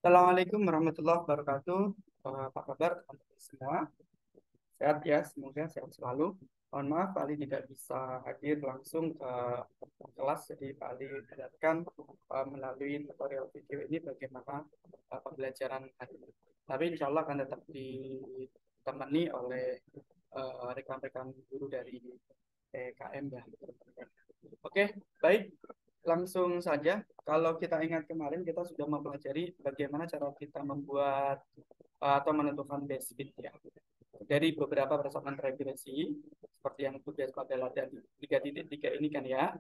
Assalamualaikum warahmatullahi wabarakatuh. Apa kabar teman-teman semua? Sehat ya, semoga sehat selalu. Mohon maaf, Pak Ali tidak bisa hadir langsung ke kelas, jadi Pak Ali menjelaskan melalui tutorial video ini bagaimana pembelajaran hari ini. Tapi insya Allah akan tetap ditemani oleh rekan-rekan guru dari PKM ya. Oke, baik. Langsung saja, kalau kita ingat kemarin kita sudah mempelajari bagaimana cara kita membuat atau menentukan base fit ya. Dari beberapa persamaan regresi, seperti yang tugas pada latihan 3.3 ini kan ya.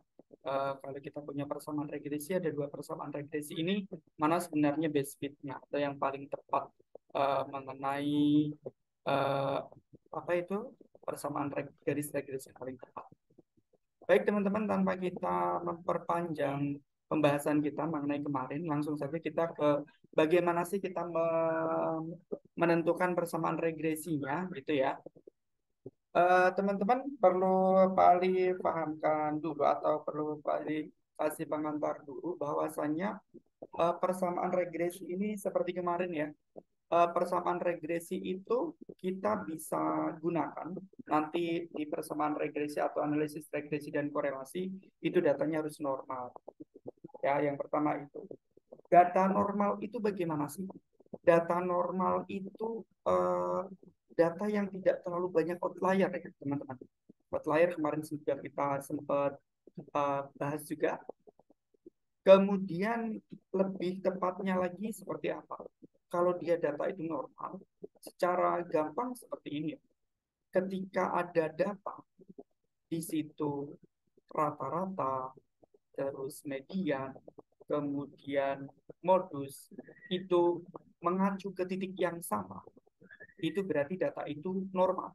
Kalau kita punya persamaan regresi, ada dua persamaan regresi ini, mana sebenarnya base fitnya atau yang paling tepat mengenai eh, apa itu persamaan garis regresi yang paling tepat. Baik teman-teman, tanpa kita memperpanjang pembahasan kita mengenai kemarin, langsung saja kita ke bagaimana sih kita menentukan persamaan regresinya, gitu ya. Teman-teman perlu paling pahamkan dulu atau perlu paling kasih pengantar dulu bahwasannya persamaan regresi ini seperti kemarin ya. Persamaan regresi itu kita bisa gunakan nanti di persamaan regresi atau analisis regresi dan korelasi itu datanya harus normal ya. Yang pertama itu data normal itu bagaimana sih? Data normal itu data yang tidak terlalu banyak outlier ya teman-teman. Outlier kemarin sudah kita sempat bahas juga. Kemudian lebih tepatnya lagi seperti apa? Kalau dia data itu normal, secara gampang seperti ini. Ketika ada data, di situ rata-rata, terus median, kemudian modus, itu mengacu ke titik yang sama. Itu berarti data itu normal.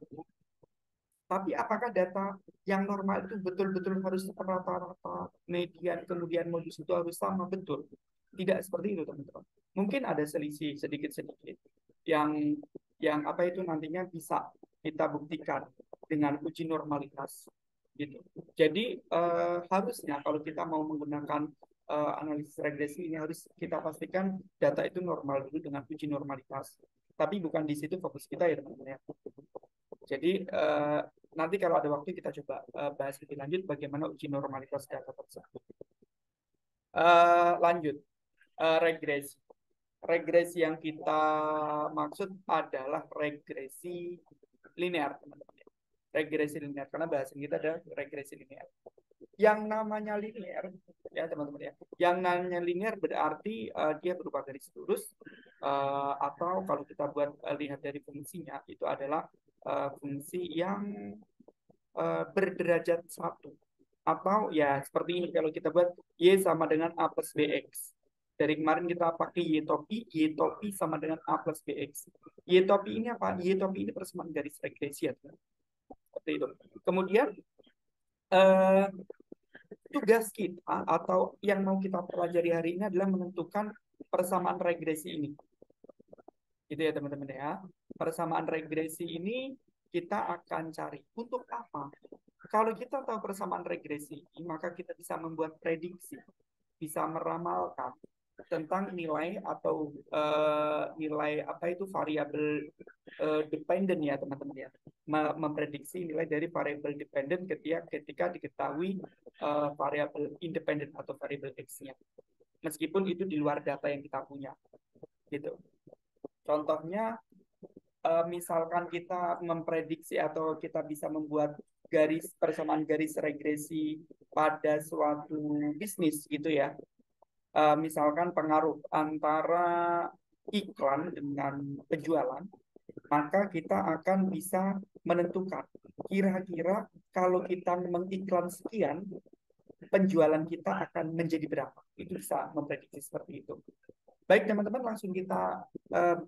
Tapi apakah data yang normal itu betul-betul harus rata-rata, median, kemudian modus itu harus sama? Betul. Tidak seperti itu, teman-teman. Mungkin ada selisih sedikit-sedikit yang apa itu nantinya bisa kita buktikan dengan uji normalitas gitu. Jadi harusnya kalau kita mau menggunakan analisis regresi ini harus kita pastikan data itu normal dulu dengan uji normalitas. Tapi bukan di situ fokus kita ya teman-teman ya. Jadi nanti kalau ada waktu kita coba bahas lebih lanjut bagaimana uji normalitas data tersebut. Lanjut, regresi. Regresi yang kita maksud adalah regresi linear, teman-teman. Regresi linear, karena bahasan kita ada regresi linear. Yang namanya linear, ya teman-teman ya. Yang namanya linear berarti dia berupa garis lurus, atau kalau kita buat lihat dari fungsinya, itu adalah fungsi yang berderajat satu. Atau ya seperti ini kalau kita buat Y sama dengan A plus BX. Dari kemarin kita pakai Y topi sama dengan A plus BX. Y topi ini apa? Y topi ini persamaan garis regresi ya. Seperti itu. Kemudian eh, tugas kita atau yang mau kita pelajari hari ini adalah menentukan persamaan regresi ini. Gitu ya teman-teman ya. Persamaan regresi ini kita akan cari. Untuk apa? Kalau kita tahu persamaan regresi, maka kita bisa membuat prediksi, bisa meramalkan tentang nilai atau nilai apa itu variabel dependent ya teman-teman ya. Memprediksi nilai dari variabel dependent ketika diketahui variabel independent atau variabel X-nya. Meskipun itu di luar data yang kita punya, gitu. Contohnya misalkan kita memprediksi atau kita bisa membuat persamaan garis regresi pada suatu bisnis gitu ya. Misalkan pengaruh antara iklan dengan penjualan, maka kita akan bisa menentukan kira-kira kalau kita mengiklan sekian, penjualan kita akan menjadi berapa. Itu bisa memprediksi seperti itu. Baik teman-teman, langsung kita uh,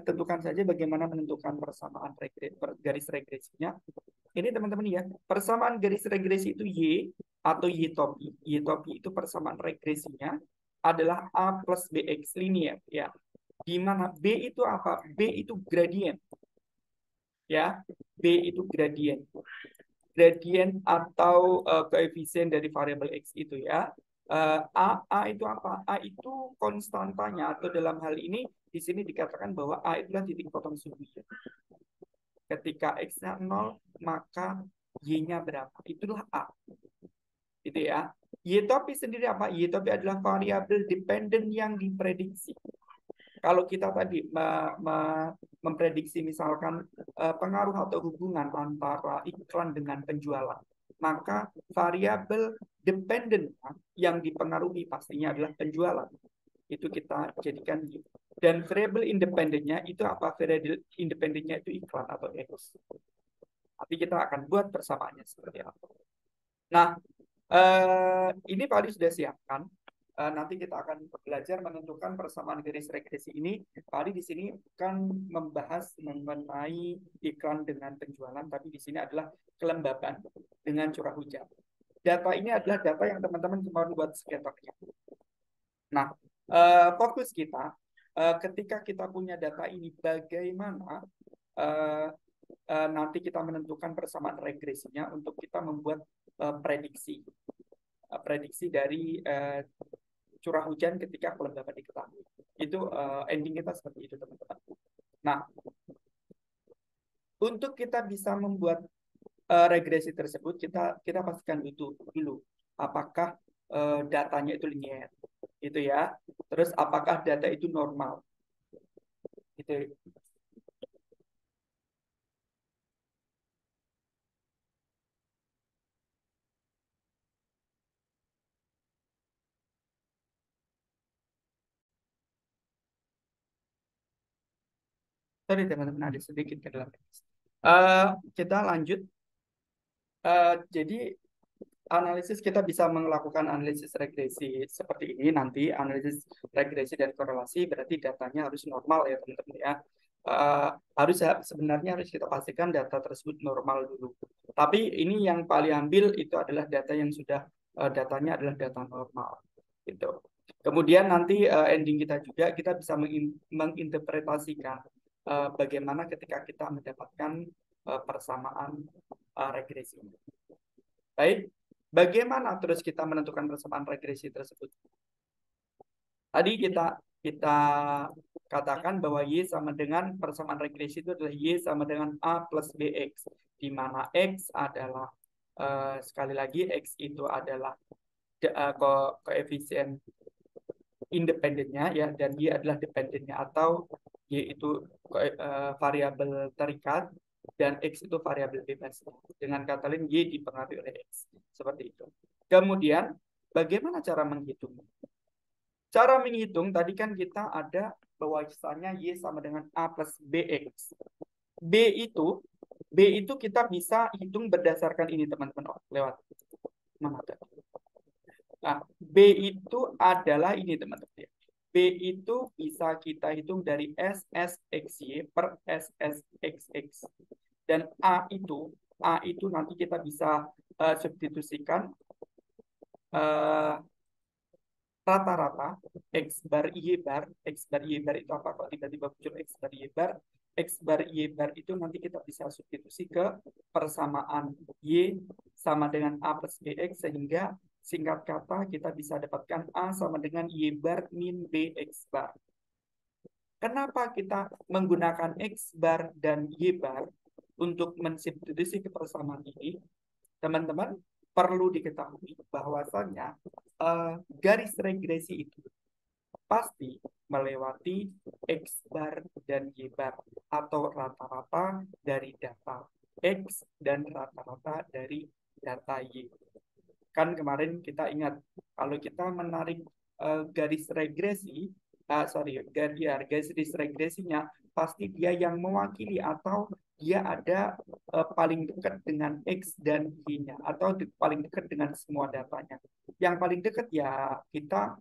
tentukan saja bagaimana menentukan persamaan garis regresinya. Ini teman-teman ya, persamaan garis regresi itu Y atau Y topi. Y topi itu persamaan regresinya adalah A plus BX linear ya. Di mana B itu apa? B itu gradien ya. B itu gradien. Gradien atau koefisien dari variabel X itu ya. A itu apa? A itu konstantanya, atau dalam hal ini di sini dikatakan bahwa A itulah titik potong sumbu. Ketika X-nya 0, maka Y-nya berapa? Itulah A. Gitu ya. Y topi sendiri apa? Y topi adalah variabel dependen yang diprediksi. Kalau kita tadi memprediksi misalkan pengaruh atau hubungan antara iklan dengan penjualan, maka variabel dependen yang dipengaruhi pastinya adalah penjualan. Itu kita jadikan Y. Dan variabel independennya itu apa? Variabel independennya itu iklan atau X. Tapi kita akan buat persamaannya seperti apa. Nah, ini Pak Ali sudah siapkan. Nanti kita akan belajar menentukan persamaan garis regresi ini. Pak Ali di sini kan membahas mengenai iklan dengan penjualan, tapi di sini adalah kelembaban dengan curah hujan. Data ini adalah data yang teman-teman kemarin buat skaternya. Nah, fokus kita ketika kita punya data ini, bagaimana nanti kita menentukan persamaan regresinya untuk kita membuat prediksi dari curah hujan ketika kelembaban diketahui. Itu ending kita seperti itu, teman-teman. Nah, untuk kita bisa membuat regresi tersebut, kita pastikan dulu apakah datanya itu linear, gitu ya. Terus apakah data itu normal, gitu. Sorry teman-teman, ada sedikit ke dalam. Kita lanjut. Jadi analisis kita bisa melakukan analisis regresi seperti ini nanti. Analisis regresi dan korelasi berarti datanya harus normal ya teman-teman ya. Uh, sebenarnya harus kita pastikan data tersebut normal dulu. Tapi ini yang paling ambil itu adalah data yang sudah datanya adalah data normal gitu. Kemudian nanti ending kita juga kita bisa menginterpretasikan bagaimana ketika kita mendapatkan persamaan regresi. Baik, bagaimana terus kita menentukan persamaan regresi tersebut? Tadi kita katakan bahwa Y sama dengan persamaan regresi itu adalah Y sama dengan A plus BX, di mana X adalah sekali lagi X itu adalah koefisien independennya ya, dan Y adalah dependennya, atau Y itu variabel terikat dan X itu variabel bebas. Dengan kata lain Y dipengaruhi oleh X. Seperti itu. Kemudian bagaimana cara menghitung? Cara menghitung tadi kan kita ada bahwasanya Y sama dengan A plus BX. B itu kita bisa hitung berdasarkan ini teman-teman. Oh, lewat mana tadi? Nah, B itu adalah ini teman-teman. B itu bisa kita hitung dari SSXY per SSXX. Dan A itu nanti kita bisa substitusikan rata-rata X bar Y bar. X bar Y bar itu apa? Kalau tiba-tiba muncul X bar Y bar. X bar Y bar itu nanti kita bisa substitusi ke persamaan Y sama dengan A plus BX, sehingga singkat kata kita bisa dapatkan A sama dengan Y bar min BX bar. Kenapa kita menggunakan X bar dan Y bar untuk mensubstitusi ke persamaan ini? Teman-teman, perlu diketahui bahwasannya garis regresi itu pasti melewati X bar dan Y bar, atau rata-rata dari data X dan rata-rata dari data Y. Kan kemarin kita ingat, kalau kita menarik garis regresi, garis regresinya pasti dia yang mewakili, atau dia ada paling dekat dengan X dan Y-nya, atau paling dekat dengan semua datanya. Yang paling dekat ya kita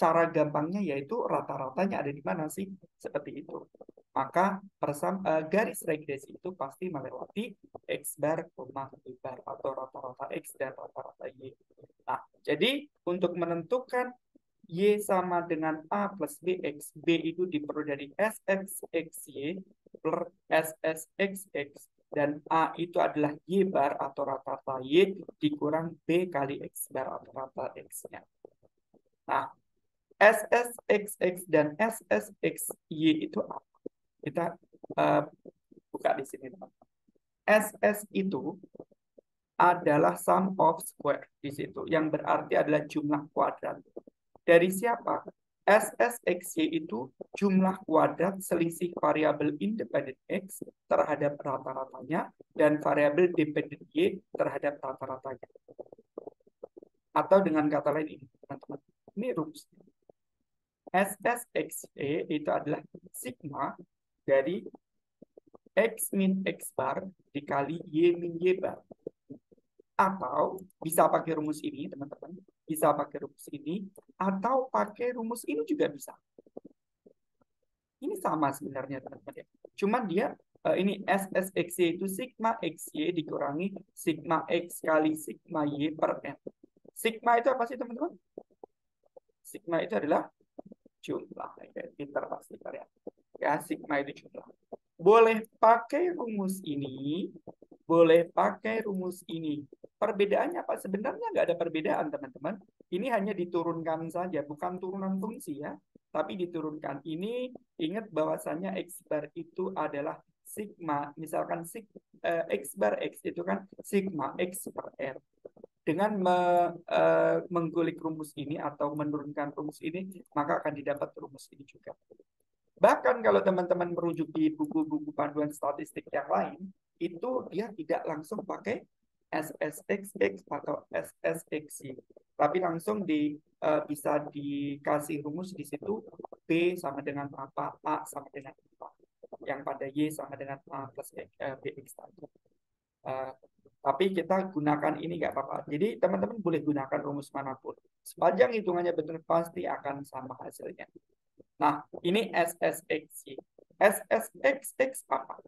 cara gampangnya yaitu rata-ratanya ada di mana sih, seperti itu. Maka garis regresi itu pasti melewati X bar, Y bar, atau rata-rata X dan rata-rata Y. Nah, jadi untuk menentukan Y sama dengan A plus B itu diperoleh dari SXXY per SSXX dan A itu adalah Y bar atau rata-rata Y dikurang B kali X bar atau rata X-nya. Nah, SSXX dan SSXY itu apa? Kita buka di sini, teman. SS itu adalah sum of square di situ, yang berarti adalah jumlah kuadrat. Dari siapa? SSXY itu jumlah kuadrat selisih variabel independen X terhadap rata-ratanya dan variabel dependen Y terhadap rata-ratanya. Atau dengan kata lain ini, teman-teman. Ini rumus. SSXY itu adalah sigma dari X min X bar dikali Y min Y bar. Atau bisa pakai rumus ini, teman-teman. Bisa pakai rumus ini. Atau pakai rumus ini juga bisa. Ini sama sebenarnya, teman-teman. Cuman dia, ini SSXY itu sigma XY dikurangi sigma X kali sigma Y per N. Sigma itu apa sih, teman-teman? Sigma itu adalah jumlah. Pintar pasti kalian. Ya, sigma itu jumlah. Boleh pakai rumus ini, boleh pakai rumus ini. Perbedaannya apa? Sebenarnya nggak ada perbedaan, teman-teman. Ini hanya diturunkan saja, bukan turunan fungsi ya. Tapi diturunkan. Ini ingat bahwasannya X bar itu adalah sigma. Misalkan X bar X itu kan sigma X per R. Dengan menggulik rumus ini atau menurunkan rumus ini, maka akan didapat rumus ini juga. Bahkan kalau teman-teman merujuk di buku-buku panduan statistik yang lain, itu dia tidak langsung pakai SSXX atau SSXY, tapi langsung bisa dikasih rumus di situ B sama dengan apa, A sama dengan apa, yang pada Y sama dengan A plus BX tadi. Tapi kita gunakan ini nggak apa-apa. Jadi teman-teman boleh gunakan rumus manapun. Sepanjang hitungannya betul pasti akan sama hasilnya. Nah, ini SSXY. SSXX apa?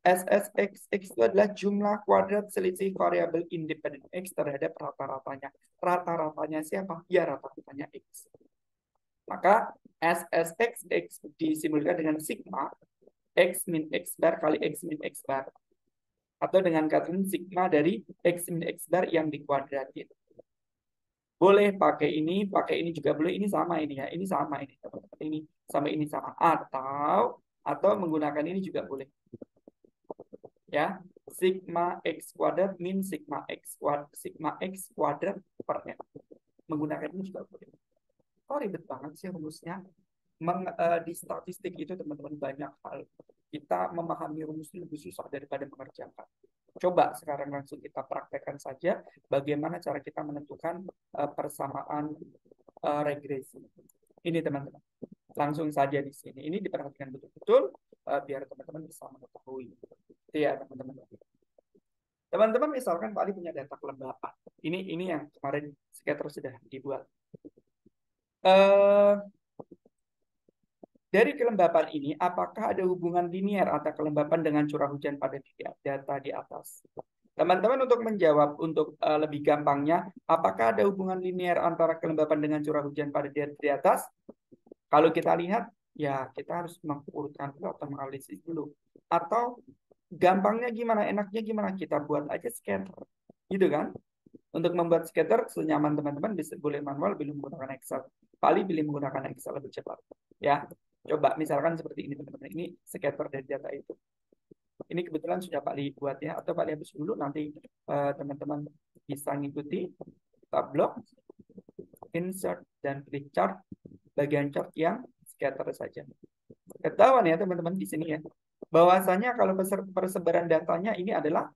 SSXX itu adalah jumlah kuadrat selisih variabel independen X terhadap rata-ratanya. Rata-ratanya siapa? Ya, rata-ratanya X. Maka SSXX disimbolkan dengan sigma X min X bar kali X min X bar. Atau dengan kata sigma dari X min X bar yang dikuadratin. Boleh pakai ini juga boleh. Ini sama ini ya. Ini sama ini, teman-teman. Ini sama ini sama. Atau menggunakan ini juga boleh. Ya, sigma X kuadrat min sigma X kuadrat per N. Menggunakan ini juga boleh. Kok ribet banget sih rumusnya? Di statistik itu teman-teman banyak hal. Kita memahami rumus itu lebih susah daripada mengerjakan. Coba sekarang langsung kita praktekkan saja bagaimana cara kita menentukan persamaan regresi. Ini teman-teman. Langsung saja di sini. Ini diperhatikan betul-betul biar teman-teman bisa mengetahui. Itu ya teman-teman. Teman-teman misalkan Pak Ali punya data kelembapan. Ini yang kemarin scatter sudah dibuat. Dari kelembapan ini, apakah ada hubungan linear antara kelembapan dengan curah hujan pada data di atas? Teman-teman untuk menjawab untuk lebih gampangnya, apakah ada hubungan linear antara kelembapan dengan curah hujan pada data di atas? Kalau kita lihat, ya kita harus mengurutkan dulu atau menganalisis dulu. Atau gampangnya gimana, enaknya gimana, kita buat aja scatter. Gitu kan? Untuk membuat scatter, senyaman teman-teman bisa boleh manual, boleh menggunakan Excel. Paling pilih menggunakan Excel lebih cepat. Ya. Coba misalkan seperti ini teman-teman. Ini scatter dari data itu. Ini kebetulan sudah Pak Li buat ya. Atau Pak Li habis dulu nanti teman-teman bisa ngikuti tabblok, insert, dan klik chart. Bagian chart yang scatter saja. Ketahuan ya teman-teman di sini ya. Bahwasanya kalau persebaran datanya ini adalah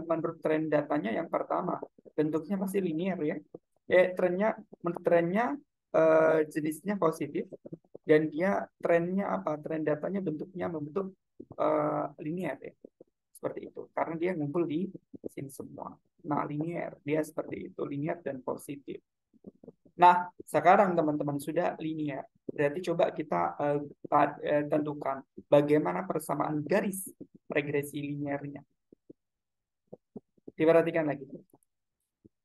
menurut tren datanya yang pertama. Bentuknya pasti linear ya. Trennya jenisnya positif. Dan dia trennya apa? Tren datanya bentuknya membentuk linear ya. Seperti itu. Karena dia ngumpul di sini semua. Nah, linear. Dia seperti itu. Linear dan positif. Nah, sekarang teman-teman sudah linear. Berarti coba kita tentukan bagaimana persamaan garis regresi linearnya. Diperhatikan lagi.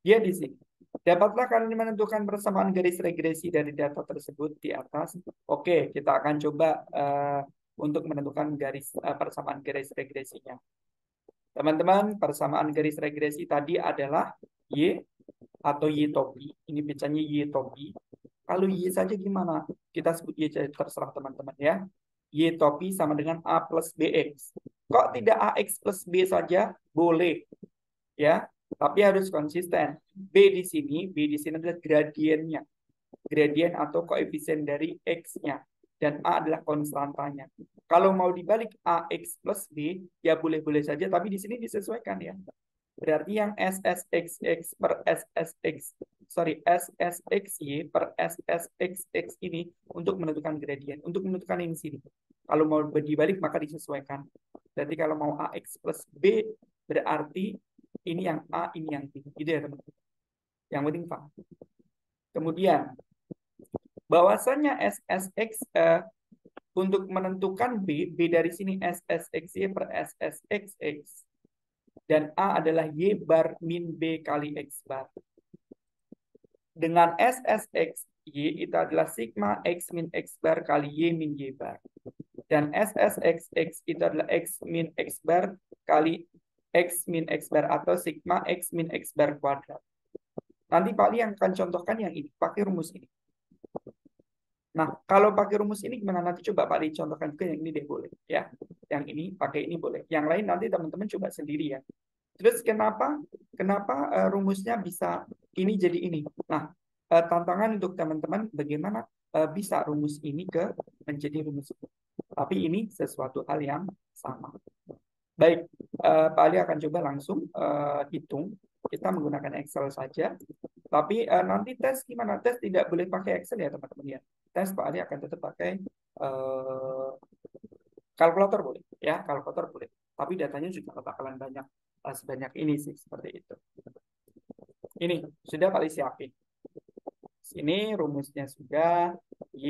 Dia di sini. Dapatlah kalian menentukan persamaan garis regresi dari data tersebut di atas. Oke, kita akan coba untuk menentukan persamaan garis regresinya. Teman-teman, persamaan garis regresi tadi adalah Y atau Y topi. Ini bacanya Y topi. Kalau Y saja gimana? Kita sebut Y saja, terserah teman-teman ya. Y topi sama dengan A plus BX. Kok tidak AX plus B saja? Boleh. Ya, tapi harus konsisten. B di sini adalah gradiennya. Gradien atau koefisien dari X-nya. Dan A adalah konstantanya. Kalau mau dibalik AX plus B, ya boleh-boleh saja, tapi di sini disesuaikan ya. Berarti yang SSXX per SSX, sorry, SSXY per SSXX ini untuk menentukan gradien, untuk menentukan ini sini. Kalau mau dibalik maka disesuaikan. Berarti kalau mau AX plus B, berarti ini yang A, ini yang B. Gitu ya teman-teman. Yang penting paham. Kemudian, bahwasanya SSX untuk menentukan B dari sini SSXY per SSXX. Dan A adalah Y bar min B kali X bar. Dengan SSX, Y itu adalah sigma X min X bar kali Y min Y bar. Dan SSXX itu adalah X min X bar kali X min X bar atau sigma X min X bar kuadrat. Nanti Pak Li yang akan contohkan yang ini, pakai rumus ini. Nah, kalau pakai rumus ini gimana? Nanti coba Pak Li contohkan juga yang ini deh boleh. Ya, yang ini pakai ini boleh. Yang lain nanti teman-teman coba sendiri ya. Terus kenapa rumusnya bisa ini jadi ini? Nah, tantangan untuk teman-teman bagaimana bisa rumus ini menjadi rumus ini. Tapi ini sesuatu hal yang sama. Baik, Pak Ali akan coba langsung hitung. Kita menggunakan Excel saja. Tapi nanti tes gimana? Tes tidak boleh pakai Excel ya teman-teman ya. Tes Pak Ali akan tetap pakai kalkulator boleh, ya kalkulator boleh. Tapi datanya juga bakalan banyak, sebanyak ini sih seperti itu. Ini sudah kali siapin. Sini rumusnya sudah Y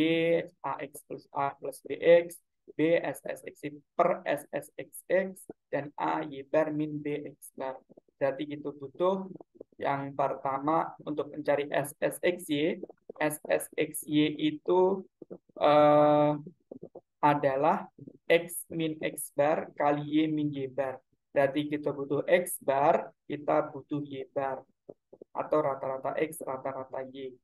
AX plus A plus BX, B SSX per SSXX, dan A Y bar min BX bar. Berarti itu butuh yang pertama untuk mencari SSXY. SSXY itu adalah X min X bar kali Y min Y bar. Berarti kita butuh X bar, kita butuh Y bar. Atau rata-rata X, rata-rata Y.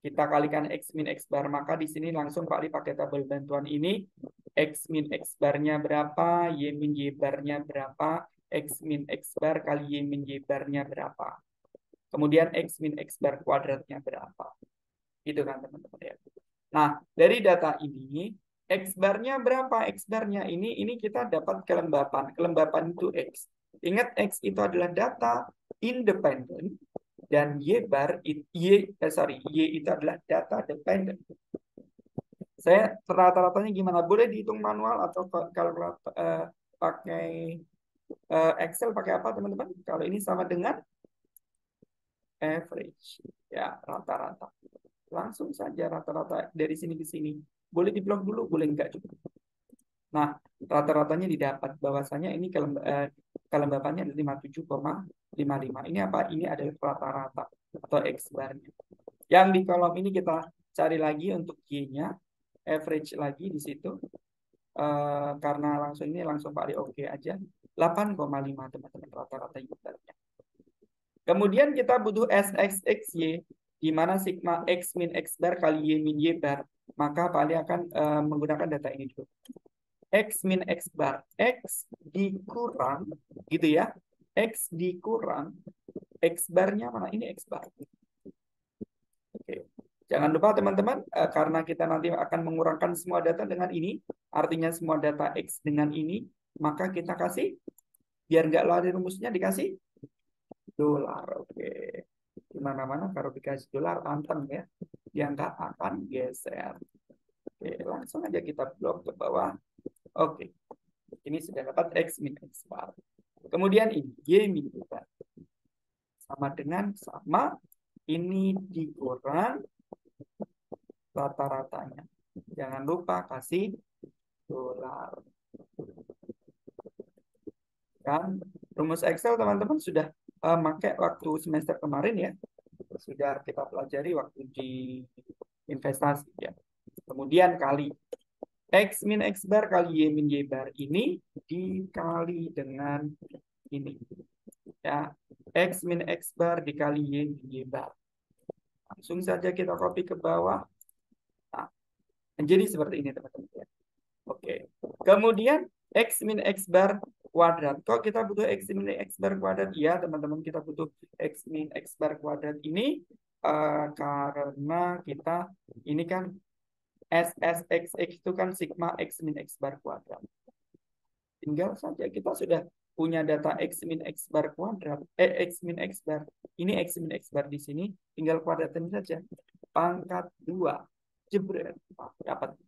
Kita kalikan X min X bar, maka di sini langsung Pak Li pakai tabel bantuan ini. X min X barnya berapa, Y min Y barnya berapa, X min X bar kali Y min Y barnya berapa. Kemudian X min X bar kuadratnya berapa. Gitu kan teman-teman ya. Nah, dari data ini, X barnya berapa? X barnya ini kita dapat kelembapan. Kelembapan itu X. Ingat X itu adalah data independen dan Y itu adalah data dependen. Saya rata-ratanya gimana? Boleh dihitung manual atau kalau pakai Excel pakai apa teman-teman? Kalau ini sama dengan average, ya rata-rata. Langsung saja rata-rata dari sini ke sini. Boleh diblok dulu, boleh enggak juga. Nah, rata-ratanya didapat bahwasanya ini kelembapannya adalah 57,55. Ini apa? Ini adalah rata-rata atau X barnya. Yang di kolom ini kita cari lagi untuk Y-nya, average lagi di situ. Karena langsung ini langsung Pak Ali oke aja. 8,5 teman-teman rata-rata Y barnya. Kemudian kita butuh SXXY, di mana sigma X min X bar kali Y min Y bar. Maka Pak Ali akan menggunakan data ini dulu. X min X bar. X dikurang, gitu ya. X dikurang. X barnya mana? Ini X bar. Oke. Jangan lupa teman-teman, karena kita nanti akan mengurangkan semua data dengan ini, artinya semua data X dengan ini, maka kita kasih, biar nggak lari rumusnya, dikasih dolar. Oke. Di mana-mana kalau dikasih dolar, anteng ya. Dia nggak akan geser. Oke, langsung aja kita blok ke bawah. Oke. Ini sudah dapat X min X bar. Kemudian ini Y min Y bar. Sama dengan sama. Ini dikurang rata-ratanya. Jangan lupa kasih dolar. Kan rumus Excel teman-teman sudah pakai waktu semester kemarin ya. Sudah kita pelajari waktu di investasi ya. Kemudian kali X min X bar kali Y min Y bar ini dikali dengan ini. Ya, X min X bar dikali Y min Y bar. Langsung saja kita copy ke bawah. Nah, jadi seperti ini teman-teman. Ya. Oke. Kemudian X min X bar kuadrat. Kok kita butuh X min X bar kuadrat? Iya teman-teman, kita butuh X min X bar kuadrat ini karena kita ini kan SSXX itu kan sigma X min X bar kuadrat. Tinggal saja kita sudah punya data X min X bar kuadrat. X min X bar. Ini X min X bar di sini. Tinggal kuadratin saja. Pangkat 2. Jebret. Dapat ke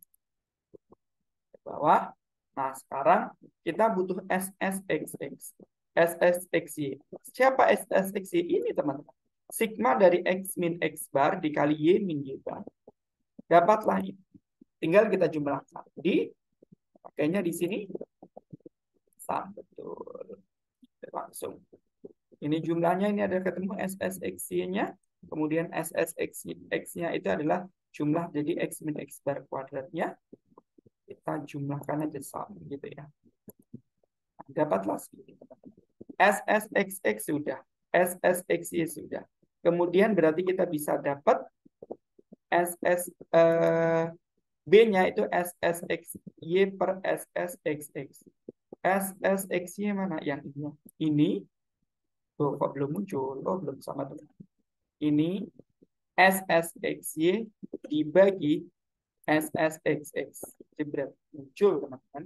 bawah. Nah, sekarang kita butuh SSXX. SSXY. Siapa SSXY ini, teman-teman? Sigma dari X min X bar dikali Y min Y bar. Dapatlah ini. Tinggal kita jumlahkan. Pakainya di sini. Betul. Langsung. Ini jumlahnya, ini ada ketemu SSXY-nya. Kemudian SSXY-nya itu adalah jumlah jadi X min X bar kuadratnya. Kita jumlahkan aja sama gitu ya. Dapatlah segini. SSXX sudah. SSXY sudah. Kemudian berarti kita bisa dapat B-nya itu SSXY per SSXX. SSXY mana? Yang ini. Ini. Oh, kok belum muncul? Oh, belum sama dengan. Ini SSXY dibagi SSXX. Jebret. Muncul, teman-teman.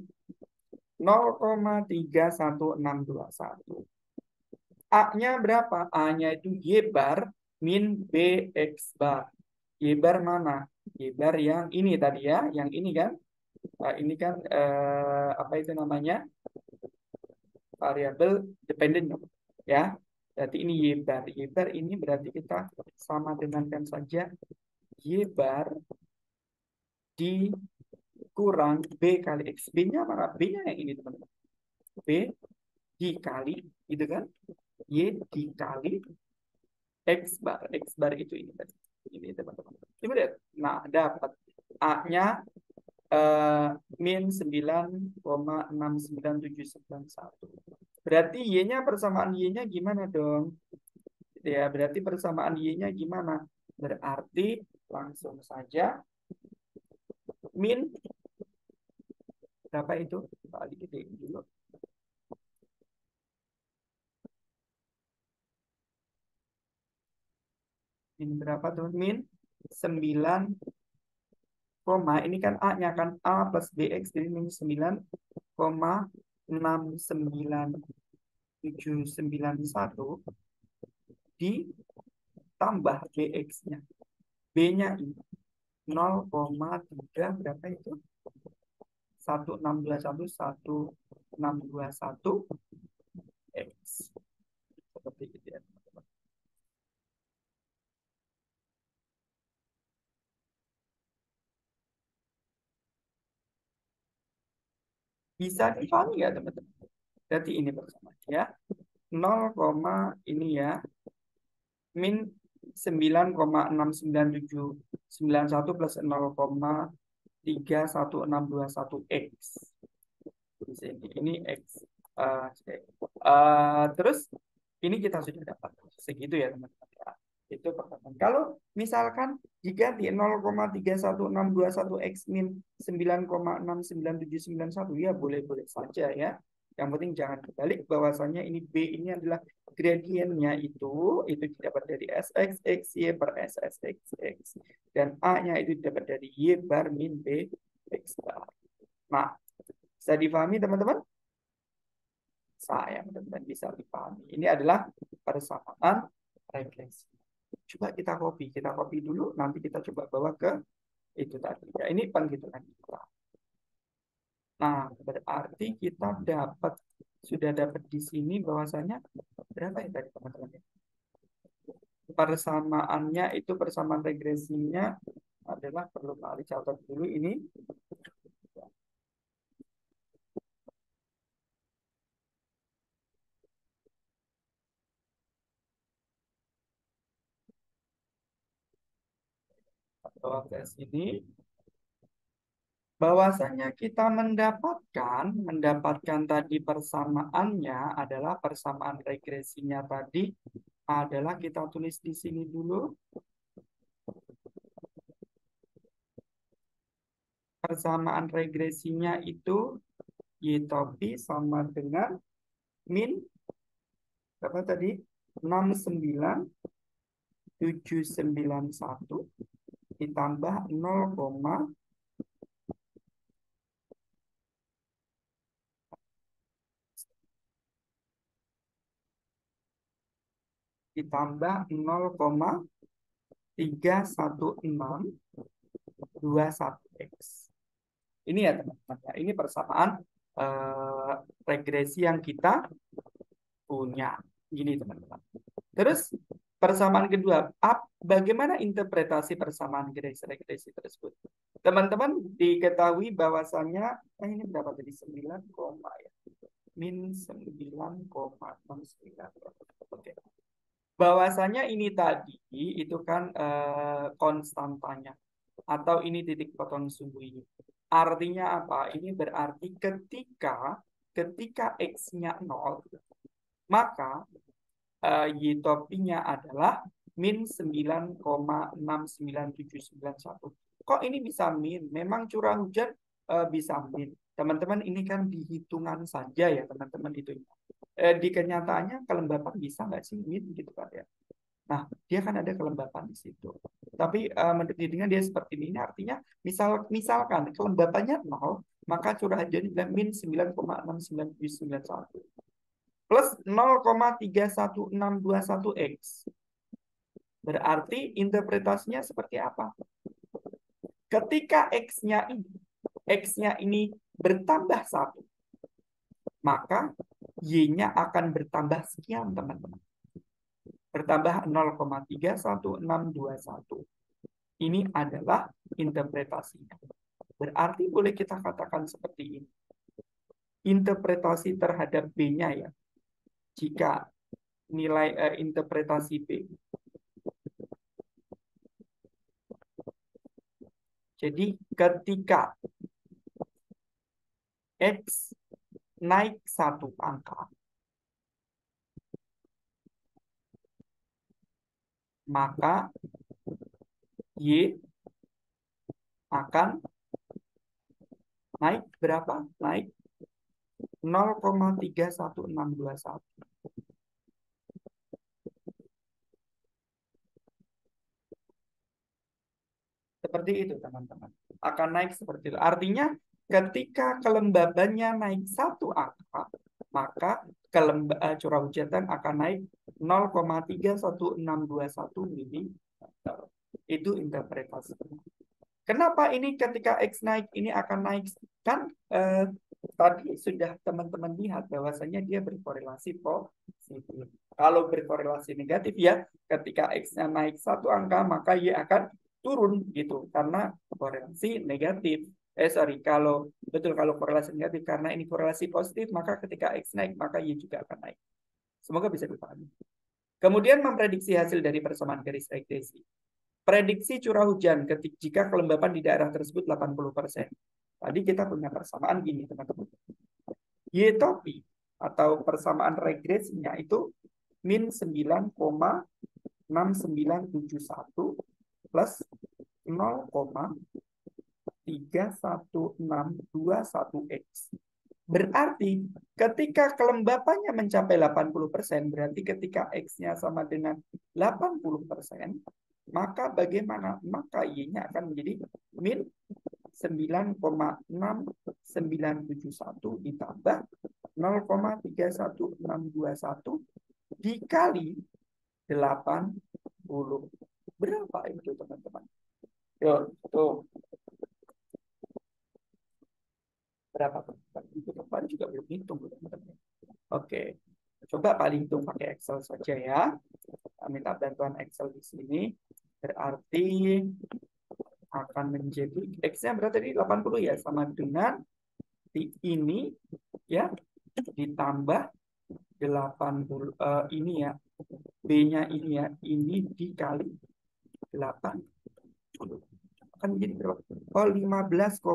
0,31621. A-nya berapa? A-nya itu Y bar min BX bar. Y bar mana? Y bar yang ini tadi ya. Yang ini kan. Ini kan apa itu namanya? Variabel dependent. Ya. Berarti ini Y bar. Y bar ini berarti kita sama dengankan saja Y bar dikurang B kali X. B-nya mana? B-nya yang ini teman-teman. B dikali, gitu kan? Y dikali X bar. X bar itu ini tadi. Ini teman-teman. Coba lihat. Nah, dapat A-nya min 9,69791. Berarti Y-nya persamaan Y-nya gimana dong? Ya, berarti persamaan Y-nya gimana? Berarti langsung saja min berapa itu? Kali gede dulu. Min berapa tuh? Min 9, ini kan A-nya kan A plus BX, jadi min 9,69791 ditambah BX-nya. B-nya ini 0,3 berapa itu? 1621 X. Seperti itu ya, teman-teman. Bisa dipahami ya, teman-teman? Berarti ini bersama ya. 0, ini ya. Min 9,69791 plus 0,31621 X. Di sini. Ini X. Terus ini kita sudah dapat. Segitu ya, teman-teman. Ya. Itu pertanyaan. Kalau misalkan jika di 0,31621 X min 9,69791 ya boleh-boleh saja ya. Yang penting jangan kebalik bahwasannya ini B ini adalah gradiennya itu didapat dari SXX Y per SSXX. Dan A-nya itu didapat dari Y bar min B X bar. Nah, bisa dipahami teman-teman? Saya benar-benar bisa dipahami. Ini adalah persamaan regresi. Coba kita copy dulu, nanti kita coba bawa ke itu tadi. Ya, ini penghitungan kita. Nah, berarti kita sudah dapat di sini bahwasanya berapa ya tadi teman-teman? Persamaannya itu persamaan regresinya adalah perlu kali catat dulu ini. Bawa ke sini. Bahwasanya kita mendapatkan tadi persamaannya adalah persamaan regresinya tadi adalah kita tulis di sini dulu. Persamaan regresinya itu Y topi sama dengan min berapa tadi? 69791 ditambah 0, ditambah 0,31621X. Ini ya teman-teman. Ini persamaan regresi yang kita punya. Gini teman-teman. Terus persamaan kedua, bagaimana interpretasi persamaan regresi tersebut? Teman-teman diketahui bahwasannya, ini berapa tadi? 9, ya. Min 9,69. Oke. Bahwasanya ini tadi itu kan konstantanya atau ini titik potong sumbunya. Artinya apa? Ini berarti ketika X-nya 0, maka Y topinya adalah min 9,69791. Kok ini bisa min? Memang curah hujan bisa min. Teman-teman ini kan dihitungan saja ya teman-teman itu. Di kenyataannya kelembapan bisa nggak sih min gitu kan ya. Nah, dia kan ada kelembapan di situ. Tapi menurut dirinya dia seperti ini. Ini artinya misalkan kelembapannya 0, maka curah hujan min 9,69791 plus 0,31621X. Berarti interpretasinya seperti apa? Ketika X-nya ini bertambah 1, maka Y-nya akan bertambah sekian, teman-teman. Bertambah 0,31621. Ini adalah interpretasinya. Berarti boleh kita katakan seperti ini. Interpretasi terhadap B-nya ya. Jika nilai interpretasi B. Jadi ketika X naik 1 angka, maka Y akan naik berapa? Naik 0,31621. Seperti itu, teman-teman. Akan naik seperti itu. Artinya, ketika kelembabannya naik 1 angka, maka curah hujan akan naik 0,31621 mm. Itu interpretasinya. Kenapa ini ketika X naik, ini akan naik? Kan tadi sudah teman-teman lihat bahwasanya dia berkorelasi positif. Kalau berkorelasi negatif ya, ketika X-nya naik 1 angka, maka Y akan turun gitu karena korelasi negatif. Kalau korelasi negatif karena ini korelasi positif, maka ketika X naik, maka Y juga akan naik. Semoga bisa dipahami. Kemudian memprediksi hasil dari persamaan garis regresi. Prediksi curah hujan jika kelembapan di daerah tersebut 80%. Tadi kita punya persamaan gini, teman-teman. Y topi atau persamaan regresinya itu min 9,6971 plus 0,31621X. Berarti ketika kelembapannya mencapai 80%, berarti ketika X-nya sama dengan 80%, maka bagaimana? Maka Y-nya akan menjadi min 9,6971 ditambah 0,31621 dikali 80. Berapa itu, teman-teman? Yuk, tuh. Berapa? Itu kemarin juga belum hitung, teman-teman. Oke. Coba paling hitung pakai Excel saja ya. Minta bantuan Excel di sini. Berarti akan menjadi X-nya berarti tadi 80 ya, sama dengan ini ya ditambah 80 ini ya, B-nya ini ya, ini dikali 80. akan menjadi berapa? Oh, 15,59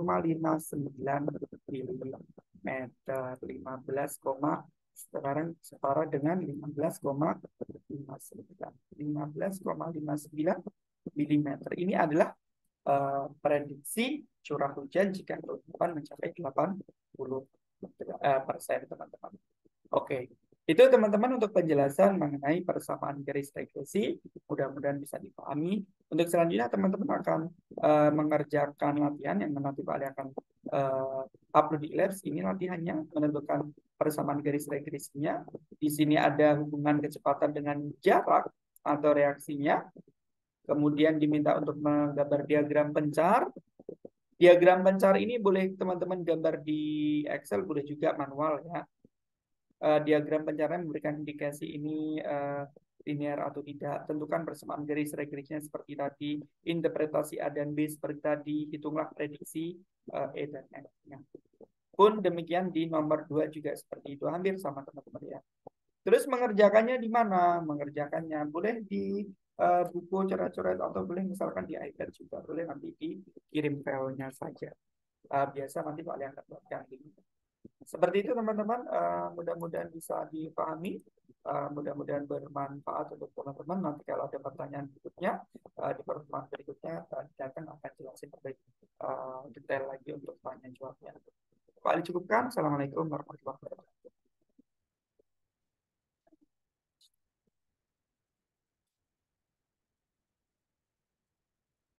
milimeter. 15, sekarang setara dengan 15,59. 15,59 milimeter. Ini adalah prediksi curah hujan jika kelembapan mencapai 80%, teman-teman. Oke, itu teman-teman untuk penjelasan mengenai persamaan garis regresi. Mudah-mudahan bisa dipahami. Untuk selanjutnya teman-teman akan mengerjakan latihan yang nanti Pak Ali akan upload di Labs. Ini latihannya menentukan persamaan garis regresinya. Di sini ada hubungan kecepatan dengan jarak atau reaksinya. Kemudian diminta untuk menggambar diagram pencar. Diagram pencar ini boleh teman-teman gambar di Excel, boleh juga manual ya. Diagram pencaranya memberikan indikasi ini linear atau tidak. Tentukan persamaan garis regresinya seperti tadi. Interpretasi A dan B seperti tadi. Hitunglah prediksi E dan F-nya. Pun demikian di nomor 2 juga seperti itu. Hampir sama teman-teman ya. Terus mengerjakannya di mana? Mengerjakannya boleh di buku coret-coret atau boleh misalkan di iPad juga. Boleh nanti dikirim filenya saja. Biasa nanti Pak Ali akan buatkan ini. Seperti itu teman-teman, mudah-mudahan bisa dipahami, mudah-mudahan bermanfaat untuk teman-teman. Nanti kalau ada pertanyaan berikutnya, di pertemuan berikutnya, kita akan jelasin lebih detail lagi untuk tanya jawabnya. Pak Ali cukupkan. Assalamualaikum warahmatullahi wabarakatuh.